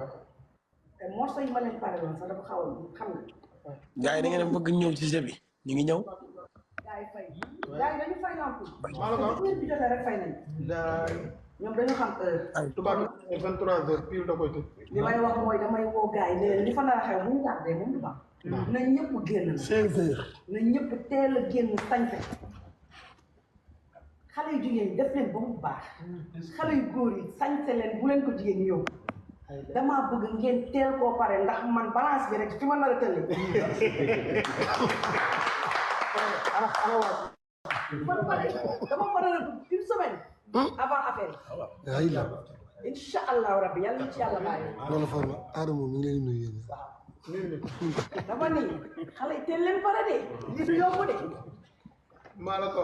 te morceau yi ma leen pare woon sax dafa xaw a xam nga. gars yi da ngeen bëgg ñëw ci jeu bi ñu ngi ñëw. gars yi fay gars yi dañu fay lamp. heure bi jotee rek fay nañ. ñoom dañu xam heure. tubaab yi 23h pile da koy tëj. li may wax mooy damay woo gars yi ne leen li fa nar a xew bu ñu tardé moom du baax. na ñëpp génn. 16h. na ñëpp teel a génn sañse. xale yu jigéen ñi def leen ba mu baax. xale yu góor yi sañse leen bu leen ko jigéen ñi yóbbu. damaa bëgg ngeen teel koo pare ndax man balance bi rek fi ma nar a tële. dama pare une semaine. avant affaire yi. incha allahu rabbi yàlla na ci yàlla bàyyi. loolu fa la Adama mi ngi leen di nuyu yéen. dama ni xale yi teel leen pare de li du yomb de. maa la ko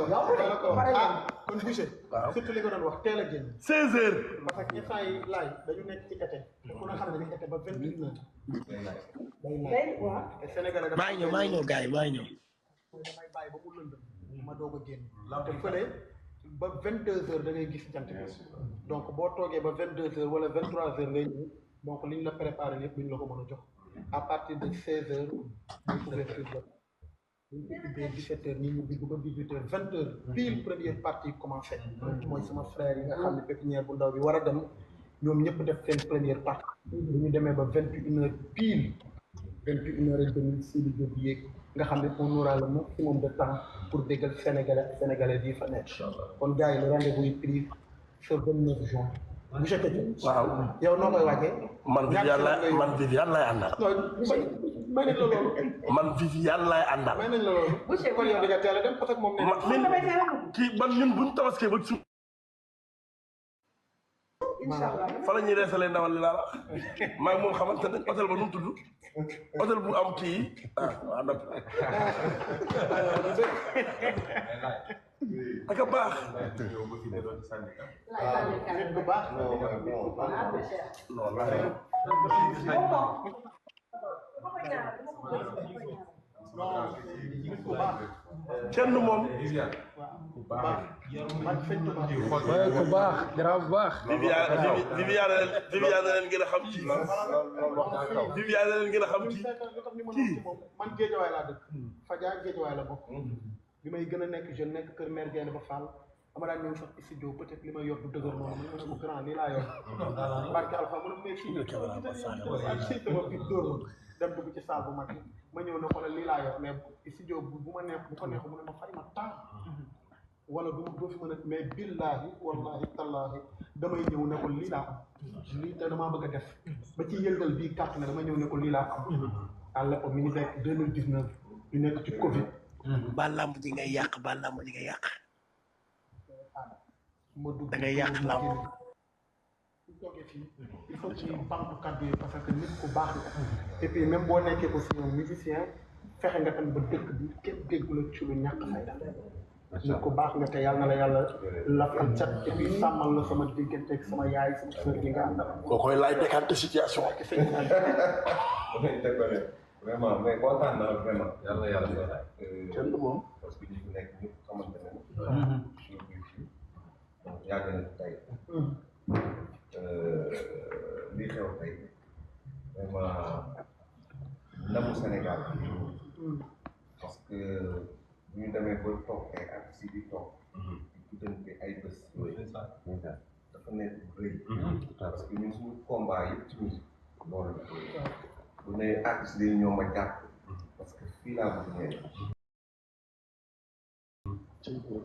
kon Boucher. surtout li nga doon wax teel a génn. 16h. parce que instant yi laay dañu nekk ci été. te ku ne xam ne dañuy été ba 21h. day waaw. te Sénégal maa ngi ñëw gars yi maa ngi ñëw. damay bàyyi ba mu lëndëm ma doog a génn. te fële ba 22h da ngay gis jant bi. donc boo toogee ba 22h wala 23h ngay ñëw donc liñ la préparé lépp duñ la ko mën a jox à partir de 16h ñu couverture la. bu ñu ubbee 17h ñu dugg ba 18h 20h pile première partie commencé. mooy sama frère yi nga xam ne pépinière bu ndaw bi war a dem ñoom ñëpp def seen première partie. bu ñu demee ba 21h pile 21h30 Sidi Diop yéeg nga xam ne on aura le maximum de temps pour déggal sénégalais yi fa nekk. kon gars yi le rendez-vous est pris ce 29 juin. monsieur Keita. waaw yow noo koy wàccee. man Viviane lay àndal. may nañ la loolu. man Viviane lay àndal. may nañ la loolu. kon yow di nga teel a dem parce que moom kii man ñun buñ tabaskee ba su. fa la ñuy reesalee ndawal li laa la maa ngi moom xamante ne hôtel ba nu mu tudd hôtel bu am kii waaw nag ak a baax. nit bu baax. kenn moom. ku baax. ku baax garaaw bu baax. Viviane leen gën a xam ci. Viviane leen gën a xam ci. kii man Géejawaay laa dëkk. Fadia Géejawaay la bokk. bi may gën a nekk jeune nekk kër mère Guèye ba Fall. dama daan ñëw sax studio peut-être li may yor du dëgër noonu mu ne ko grand lii laa yor. barke Alpha mu ne mais fii dama fi dóor ma dem dugg ci salle bu mag ma ñëw ne ko la lii laa yor mais studio bu ma neex bu ko neexee mu ne ma fay ma temps. wala du doo fi mën a mais billaahi wallaahi tallaahi damay ñëw ne ko lii laa am lii te damaa bëgg a def ba ci yëngal bii kàtt na dama ñëw ne ko lii laa am. à l'époque mi ngi nekk 2019 ñu nekk ci Covid. ba lamb ji ngay yàq ba lamb ji ngay yàq. da ngay yàq lamb. su toogee fii il faut que ñu bamtu kàddu yi parce que nit ku baax la. et puis même boo nekkee aussi un musicien fexe nga tam ba dëkk bi kenn déggu la ci lu ñàkk fayda. nit ku baax nga te yàlla na la yàlla lafal cat et puis sàmmal la sama diggante ak sama yaay sama sœur gi nga àndal. koo koy laaj décanté situation. vraiment mais kontaan naa vraiment. yàlla yàlla kenn moom. parce que ñu nekk ñëpp xamante ne. suñu biir fii donc yàgg na tey. li xew tey vraiment ndamu Sénégal. parce que bu ñu demee ba toog ay artistes yi toog. di tuddante ay bés. dafa nekk rëy. parce que ñun suñu combat yëpp ci musique loolu la. bu ne artiste yi ñoo ma jàpp parce que fii laa bëgg ñëwee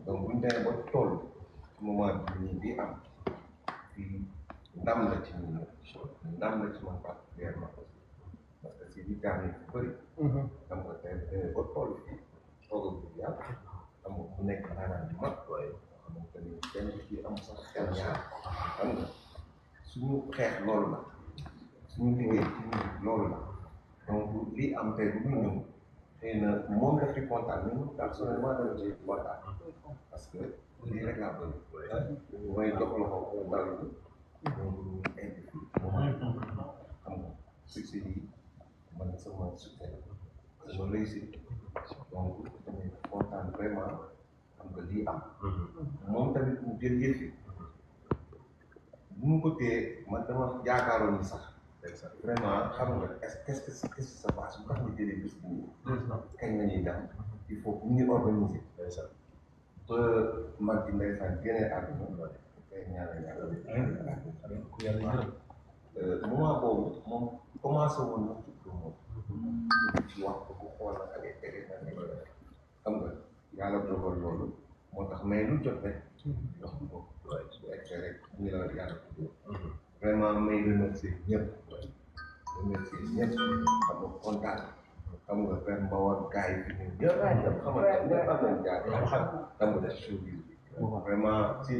donc bu ñu demee ba toll ci moment bii di am fii ndam la ci ñun ndam la ci man particulièrement parce que si di gaañ yu bëri. xam nga tey ba toll fii toog a yàlla xam nga bu nekk naanaan bi mag waaye xamante ni benn ci am sax xel ñaar xam nga suñu xeex loolu la suñu liggéey ci loolu la. donc lii am tey bu ñu ñëw xëy na moom daf ci kontaan mais moom personnellement dama ci kontaan parce que lii rek laa bëgg mooy jox loxo ndaw ñi donc indi moom xam nga succès yi man sama succès sama réussite donc damay kontaan vraiment xam nga lii am moom tamit mu jël yëf yi bu mu ko téye man dama yaakaaroon ni sax vraiment xam nga qu'est-ce que ça passe bu tax nga jëlee bés bu kañ la ñuy dem il faut que ñu organiser ba mag ji ndeysaan génnee àdduna kay ñaanal yàlla moment boobu moom commencé woon na ci moom ci wax ko ku xool na ak tege na ne xam nga yàlla dogal loolu moo tax mais lu jot rek wax ko su eggee rek ñu la yàlla tuddee vraiment may remercier ñëpp xam nga kontaan xam nga benn mbawar gars yi fi ñun ñëpp xam nga ñëpp am nañ jaar xam nga def show bi vraiment ci